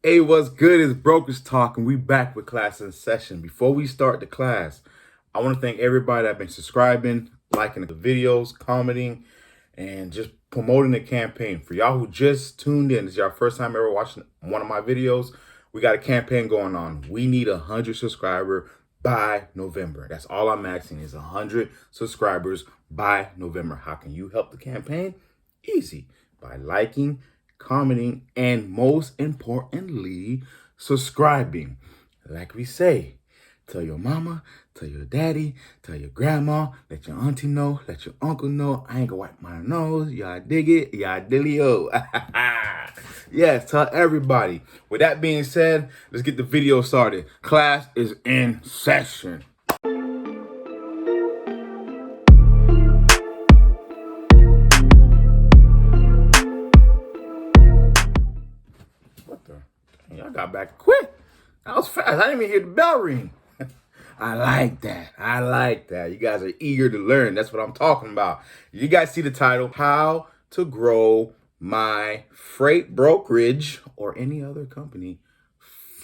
Hey, what's good? It's Brokers Talk, and we back with class in session. Before we start the class, I want to thank everybody that's been subscribing, liking the videos, commenting, and just promoting the campaign. For y'all who just tuned in, this is your first time ever watching one of my videos, we got a campaign going on. We need 100 subscribers by November. That's all I'm asking is 100 subscribers by November. How can you help the campaign? Easy. By liking, commenting, and most importantly, subscribing. Like we say, tell your mama, tell your daddy, tell your grandma, let your auntie know, let your uncle know. I ain't gonna wipe my nose. Y'all dig it? Y'all dilly-o. Yes, tell everybody. With that being said, let's get the video started. Class is in session. What the? Y'all got back quick. That was fast. I didn't even hear the bell ring. I like that. I like that. You guys are eager to learn. That's what I'm talking about. You guys see the title, How to Grow My Freight Brokerage or any other company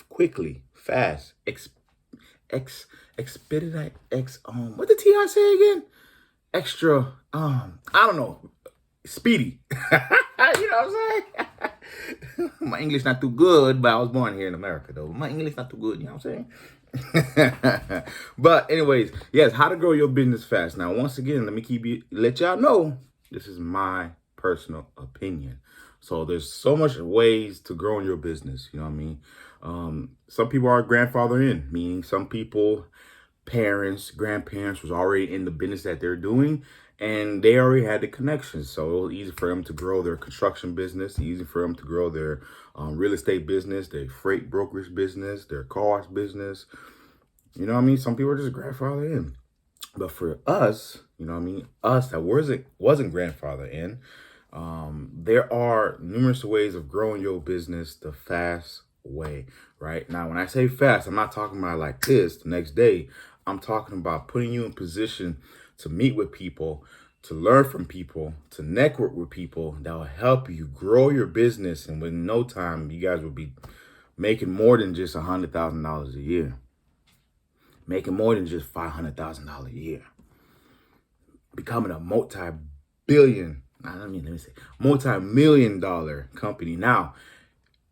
quickly, fast, expedite, what did TI say again? Extra, I don't know, speedy. You know what I'm saying? My English not too good, but I was born here in America, though. My English not too good, you know what I'm saying? But anyways, yes, how to grow your business fast. Now, once again, let y'all know this is my personal opinion. So there's so much ways to grow in your business. You know what I mean? Some people are grandfather in, meaning some people, parents, grandparents was already in the business that they're doing, and they already had the connections. So it was easy for them to grow their construction business, easy for them to grow their real estate business, their freight brokerage business, their car wash business. You know what I mean? Some people are just grandfather in. But for us, you know what I mean? Us that wasn't grandfather in, there are numerous ways of growing your business the fast way, right? Now, when I say fast, I'm not talking about like this the next day. I'm talking about putting you in position to meet with people, to learn from people, to network with people that will help you grow your business. And within no time, you guys will be making more than just $100,000 a year, making more than just $500,000 a year, becoming a multi-million-dollar company. Now,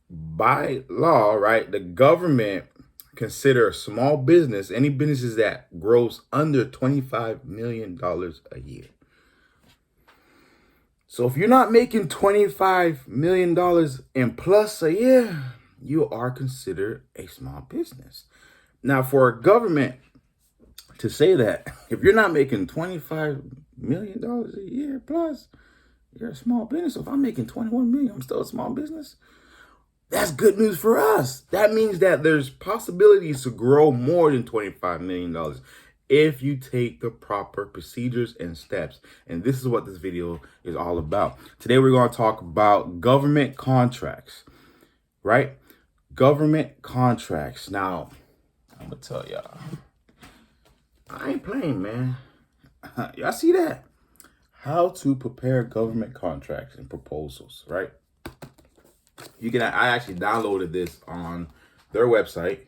by law, right, the government consider small business any businesses that grows under $25 million a year. So if you're not making $25 million and plus a year, you are considered a small business. Now, for a government to say that if you're not making $25 million a year plus, you're a small business. So if I'm making 21 million, I'm still a small business. That's good news for us. That means that there's possibilities to grow more than $25 million if you take the proper procedures and steps. And this is what this video is all about. Today, we're going to talk about government contracts, right? Government contracts. Now, I'm going to tell y'all, I ain't playing, man. Y'all see that? How to prepare government contracts and proposals, right? I actually downloaded this on their website,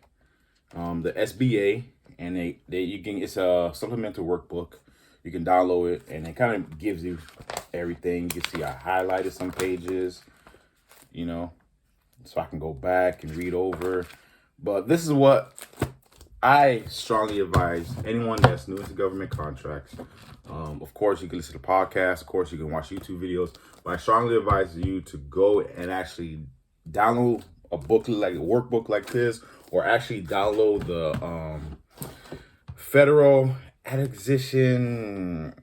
the SBA, and it's a supplemental workbook. You can download it, and it kind of gives you everything. You can see I highlighted some pages, you know, so I can go back and read over. But this is what I strongly advise anyone that's new to government contracts. Of course, you can listen to podcasts. Of course, you can watch YouTube videos. But I strongly advise you to go and actually download a booklet, like a workbook like this, or actually download the Federal Acquisition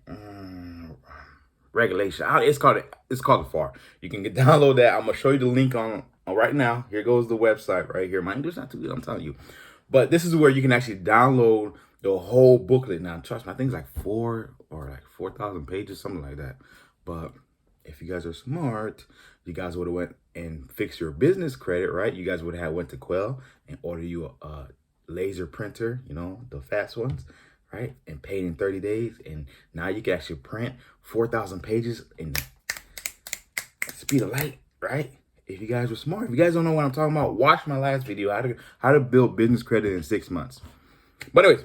Regulation. It's called the FAR. You can download that. I'm gonna show you the link on right now. Here goes the website right here. My English not too good, I'm telling you. But this is where you can actually download the whole booklet. Now, trust me, I think it's like 4,000 pages, something like that. But if you guys are smart, you guys would have went and fixed your business credit, right? You guys would have went to Quell and order you a laser printer, you know, the fast ones, right? And paid in 30 days. And now you can actually print 4,000 pages in the speed of light, right? If you guys were smart, if you guys don't know what I'm talking about, watch my last video, how to build business credit in 6 months. But anyways,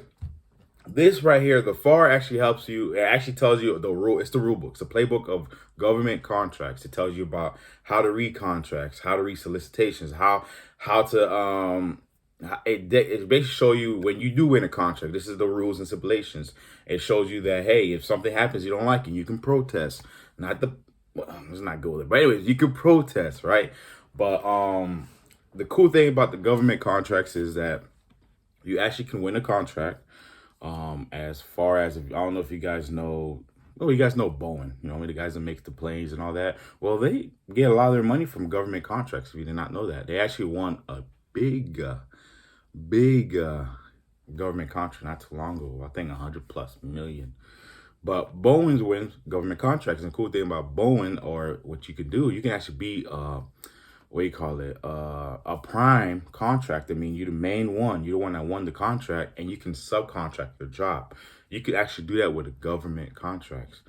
this right here, the FAR actually helps you. It actually tells you the rule. It's the rule book. It's a playbook of government contracts. It tells you about how to read contracts, how to read solicitations, how to it basically show you when you do win a contract. This is the rules and stipulations. It shows you that, hey, if something happens you don't like it, you can protest. Not the let's not go there. But anyways, you can protest, right? But the cool thing about the government contracts is that you actually can win a contract. As far as, I don't know if you guys know, oh, you guys know Boeing, the guys that make the planes and all that. Well, they get a lot of their money from government contracts. If you did not know that, they actually won a big government contract not too long ago. I think 100+ million. But Boeing's wins government contracts. And the cool thing about Boeing, or what you can do, you can actually be what do you call it? A prime contractor. I mean, you're the main one. You're the one that won the contract, and you can subcontract your job. You could actually do that with the government contracts.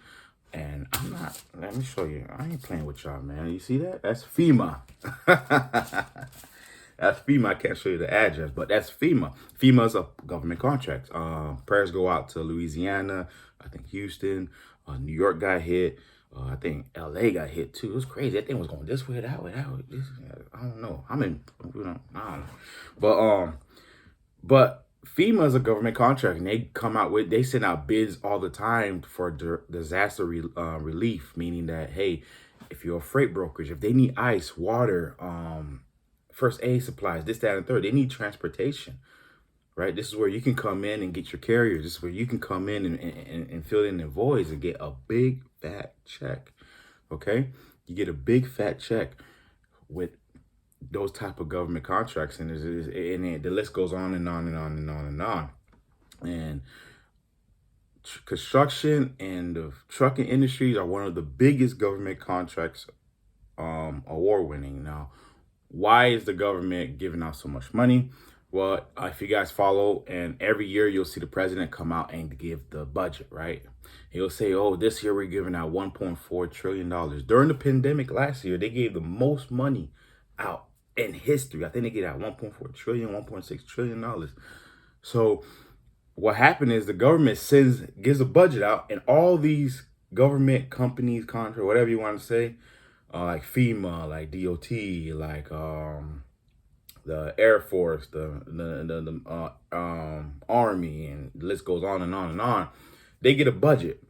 And I'm not, let me show you. I ain't playing with y'all, man. You see that? That's FEMA. That's FEMA. I can't show you the address, but that's FEMA. FEMA's a government contract. Prayers go out to Louisiana, I think Houston, New York got hit. I think LA got hit too. It was crazy. That thing was going this way, that way, that way. I don't know. I don't know. But FEMA is a government contract, and they send out bids all the time for disaster relief, meaning that, hey, if you're a freight brokerage, if they need ice, water, first aid supplies, this, that, and third, they need transportation. Right, this is where you can come in and get your carriers. This is where you can come in and fill in the voids and get a big fat check. Okay, you get a big fat check with those type of government contracts, and the list goes on and on and on and on and on. And construction and the trucking industries are one of the biggest government contracts, award winning. Now, why is the government giving out so much money? Well, if you guys follow, and every year you'll see the president come out and give the budget, right? He'll say, oh, this year we're giving out $1.4 trillion. During the pandemic last year, they gave the most money out in history. I think they gave out $1.4 trillion, $1.6 trillion. So what happened is the government gives a budget out, and all these government companies, contract, whatever you want to say, like FEMA, like DOT, like the Air Force, the Army, and the list goes on and on and on. They get a budget.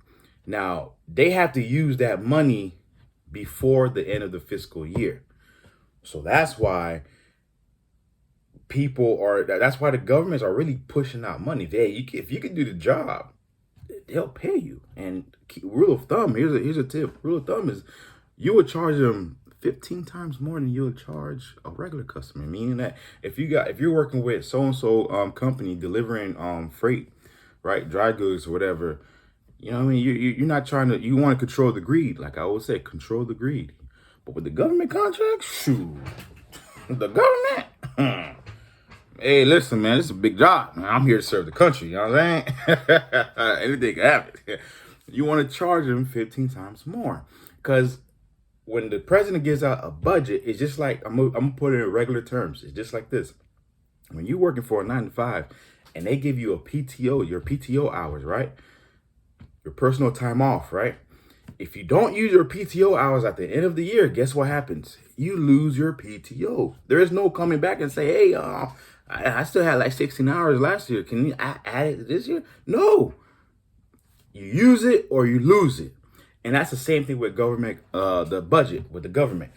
Now, they have to use that money before the end of the fiscal year. So that's why that's why the governments are really pushing out money. If you can do the job, they'll pay you. And rule of thumb, here's a tip. Rule of thumb is you would charge them 15 times more than you would charge a regular customer. Meaning that if you're working with so-and-so company delivering freight, right, dry goods or whatever, you know what I mean? You're not you want to control the greed. Like I always say, control the greed. But with the government contract, shoot, the government, hey, listen, man, this is a big job, man. I'm here to serve the country, you know what I'm saying? Anything can happen. You want to charge them 15 times more. Because when the president gives out a budget, it's just like, I'm gonna put it in regular terms. It's just like this. When you're working for a 9-to-5 and they give you a PTO, your PTO hours, right? Your personal time off, right? If you don't use your PTO hours at the end of the year, guess what happens? You lose your PTO. There is no coming back and say, hey, I still had like 16 hours last year. Can you add it this year? No. You use it or you lose it. And that's the same thing with government, the budget with the government.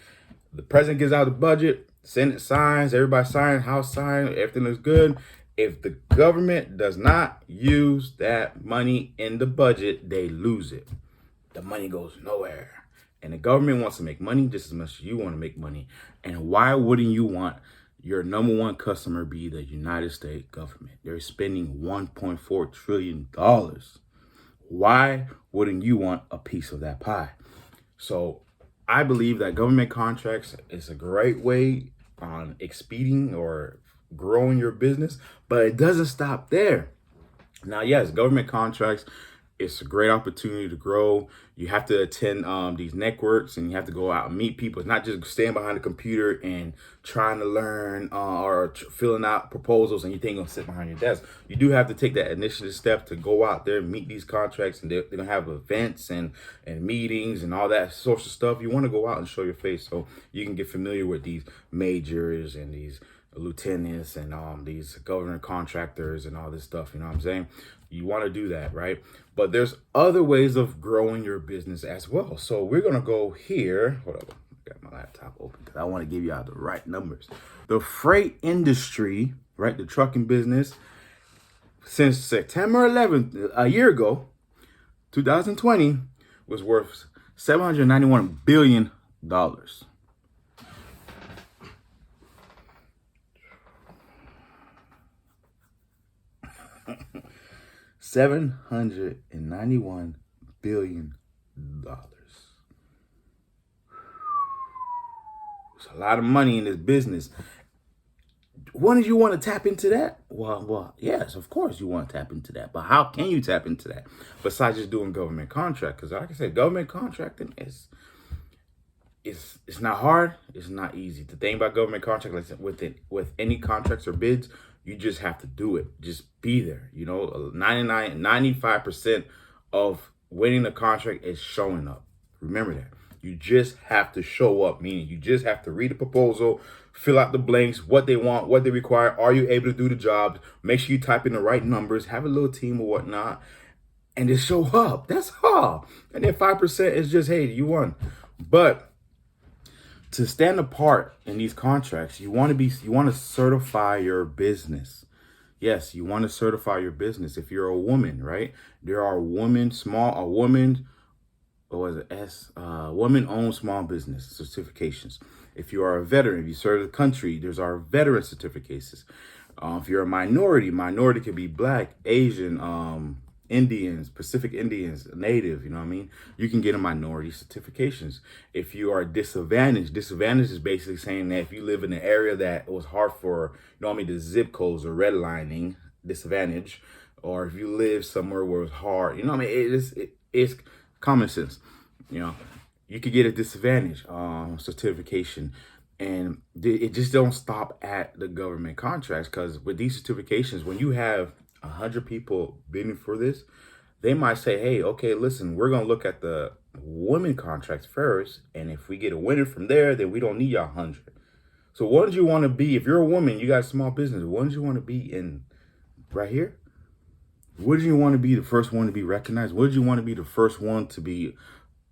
The president gives out the budget, Senate signs, everybody signs, House signs, everything looks good. If the government does not use that money in the budget, they lose it. The money goes nowhere. And the government wants to make money just as much as you want to make money. And why wouldn't you want your number one customer be the United States government? They're spending $1.4 trillion. Why wouldn't you want a piece of that pie? So I believe that government contracts is a great way on expediting or growing your business, but it doesn't stop there. Now, yes, government contracts, It's a great opportunity to grow. You have to attend these networks, and you have to go out and meet people. It's not just staying behind a computer and trying to learn or filling out proposals and you think you're going to sit behind your desk. You do have to take that initiative step to go out there and meet these contracts, and they're going to have events and meetings and all that social stuff. You want to go out and show your face so you can get familiar with these majors and these lieutenants and these government contractors and all this stuff. You know what I'm saying? You want to do that, right? But there's other ways of growing your business as well. So we're going to go here. Hold up. I got my laptop open because I want to give you all the right numbers. The freight industry, right? The trucking business, since September 11th, a year ago, 2020, was worth $791 billion. $791 billion. There's a lot of money in this business. When do you want to tap into that? Well, yes, of course you want to tap into that. But how can you tap into that besides just doing government contract? Because like I said, government contracting is it's not hard. It's not easy. The thing about government contract, like I said, with any contracts or bids, you just have to do it. Just be there. 95% of winning the contract is showing up. Remember that. You just have to show up, meaning you just have to read the proposal, fill out the blanks, what they want, what they require. Are you able to do the job? Make sure you type in the right numbers, have a little team or whatnot, and just show up. That's all. And then 5% is just, hey, you won. But to stand apart in these contracts, you want to certify your business. Yes, you want to certify your business. If you're a woman, right? There are women-owned small business certifications. If you are a veteran, if you serve the country, there's our veteran certifications. If you're a minority could be Black, Asian, Indians, Pacific Indians, Native, you know what I mean? You can get a minority certifications. If you are disadvantaged is basically saying that if you live in an area that it was hard for, the zip codes or redlining, disadvantage, or if you live somewhere where it's hard, it's common sense. You could get a disadvantage certification. And it just don't stop at the government contracts, because with these certifications, when you have 100 people bidding for this, they might say, hey, okay, listen, we're going to look at the women contracts first. And if we get a winner from there, then we don't need y'all 100. So what do you want to be? If you're a woman, you got a small business, what do you want to be in right here? What do you want to be the first one to be recognized? What do you want to be the first one to be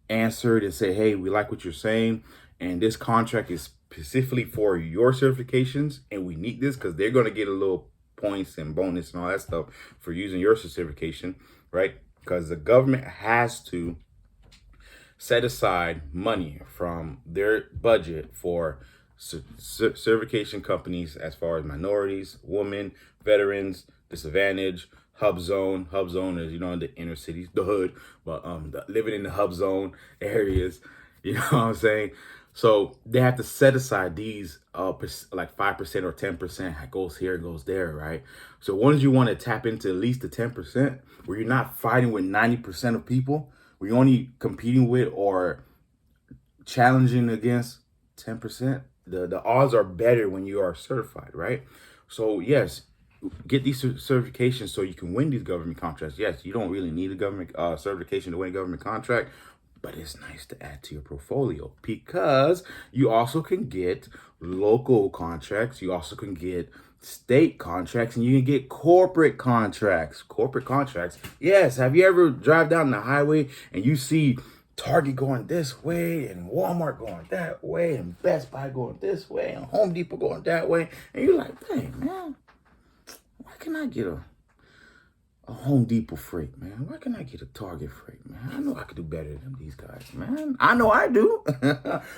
answered and say, hey, we like what you're saying, and this contract is specifically for your certifications, and we need this because they're going to get a little points and bonus and all that stuff for using your certification, right? Because the government has to set aside money from their budget for certification companies as far as minorities, women, veterans, disadvantaged, hub zone. Hub zone is, in the inner cities, the hood, but living in the hub zone areas, you know what I'm saying? So they have to set aside these like 5% or 10% goes here, goes there, right? So once you want to tap into at least the 10%, where you're not fighting with 90% of people, where you're only competing with or challenging against 10%, the odds are better when you are certified, right? So yes, get these certifications so you can win these government contracts. Yes, you don't really need a government certification to win a government contract, but it's nice to add to your portfolio because you also can get local contracts. You also can get state contracts, and you can get corporate contracts. Corporate contracts. Yes. Have you ever drive down the highway and you see Target going this way and Walmart going that way and Best Buy going this way and Home Depot going that way? And you're like, dang, man, why can't I get a Home Depot freight, man? Why can't I get a Target freight, man? I know I could do better than these guys, man. I know I do.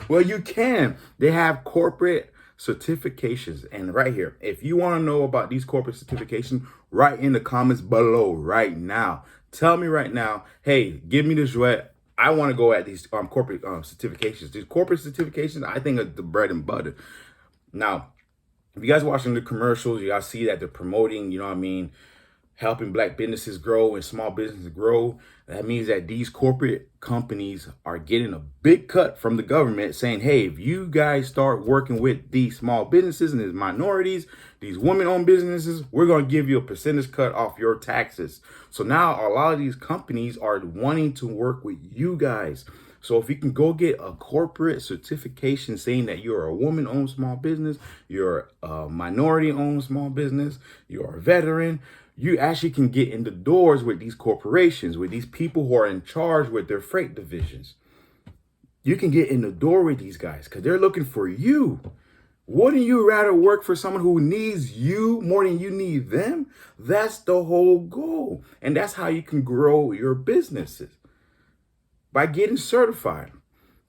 Well, you can. They have corporate certifications. And right here, if you want to know about these corporate certifications, write in the comments below right now. Tell me right now, hey, give me the Jouet. I want to go at these corporate certifications. These corporate certifications, I think, are the bread and butter. Now, if you guys watching the commercials, you guys see that they're promoting, helping black businesses grow and small businesses grow. That means that these corporate companies are getting a big cut from the government saying, hey, if you guys start working with these small businesses and these minorities, these women-owned businesses, we're going to give you a percentage cut off your taxes. So now a lot of these companies are wanting to work with you guys. So if you can go get a corporate certification saying that you're a woman-owned small business, you're a minority-owned small business, you're a veteran, you actually can get in the doors with these corporations, with these people who are in charge with their freight divisions. You can get in the door with these guys because they're looking for you. Wouldn't you rather work for someone who needs you more than you need them? That's the whole goal. And that's how you can grow your businesses. By getting certified.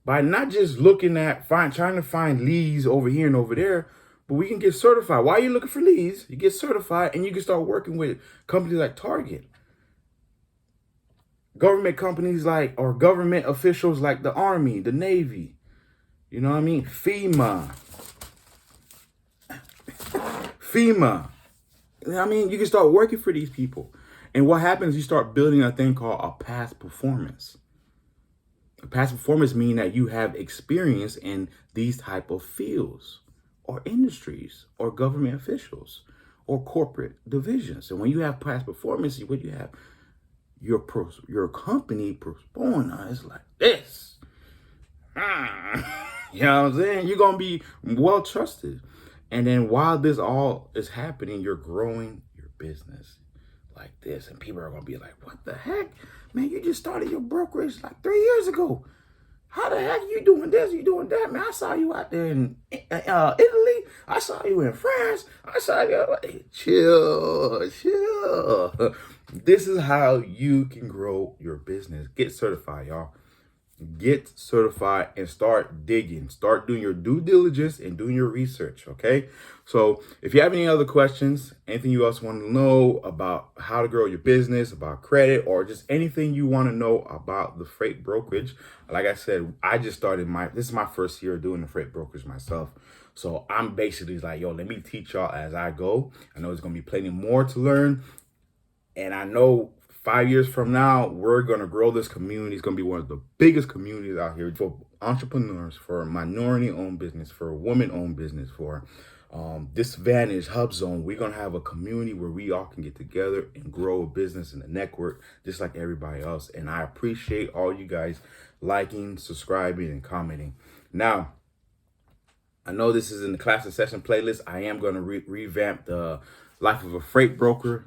By not just looking at, trying to find leads over here and over there, but we can get certified. Why are you looking for leads? You get certified and you can start working with companies like Target. Government companies like, or government officials like the Army, the Navy. You know what I mean? FEMA. You know what I mean? You can start working for these people. And what happens, you start building a thing called a past performance. A past performance means that you have experience in these type of fields or industries or government officials or corporate divisions. And when you have past performance, what you have, your company persona is like this. You know what I'm saying? You're going to be well trusted. And then while this all is happening, you're growing your business like this. And people are going to be like, what the heck? Man, you just started your brokerage like 3 years ago. How the heck you doing this? You doing that? Man, I saw you out there in Italy. I saw you in France. I saw you. Hey, chill. This is how you can grow your business. Get certified, y'all. Get certified and start digging. Start doing your due diligence and doing your research, okay? So if you have any other questions, anything you else want to know about how to grow your business, about credit, or just anything you want to know about the freight brokerage, like I said, I just started this is my first year doing the freight brokerage myself. So I'm basically like, yo, let me teach y'all as I go. I know there's going to be plenty more to learn. And I know 5 years from now, we're going to grow this community. It's going to be one of the biggest communities out here for entrepreneurs, for minority-owned business, for women-owned business, for disadvantaged hub zone. We're going to have a community where we all can get together and grow a business and a network just like everybody else. And I appreciate all you guys liking, subscribing, and commenting. Now, I know this is in the class session playlist. I am going to revamp the Life of a Freight Broker,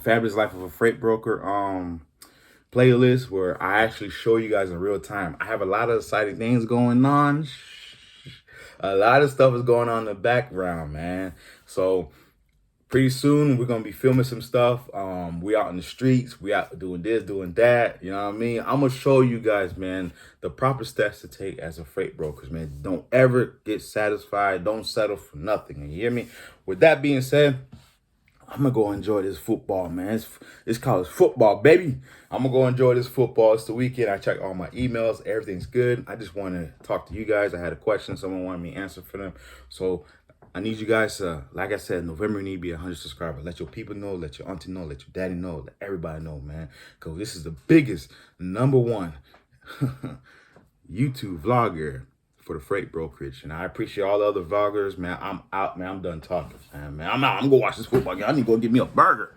Fabulous Life of a Freight Broker playlist where I actually show you guys in real time. I have a lot of exciting things going on. A lot of stuff is going on in the background, man. So pretty soon we're going to be filming some stuff. We out in the streets. We out doing this, doing that. You know what I mean? I'm going to show you guys, man, the proper steps to take as a freight broker, man. Don't ever get satisfied. Don't settle for nothing. You hear me? With that being said, I'm going to go enjoy this football, man. It's college football, baby. I'm going to go enjoy this football. It's the weekend. I checked all my emails. Everything's good. I just want to talk to you guys. I had a question. Someone wanted me to answer for them. So I need you guys to, like I said, November, you need to be 100 subscribers. Let your people know. Let your auntie know. Let your daddy know. Let everybody know, man. Because this is the biggest, #1 YouTube vlogger for the freight brokerage. And I appreciate all the other vloggers, man. I'm out, man. I'm done talking, man. I'm out. I'm gonna go watch this football game. I need to go get me a burger.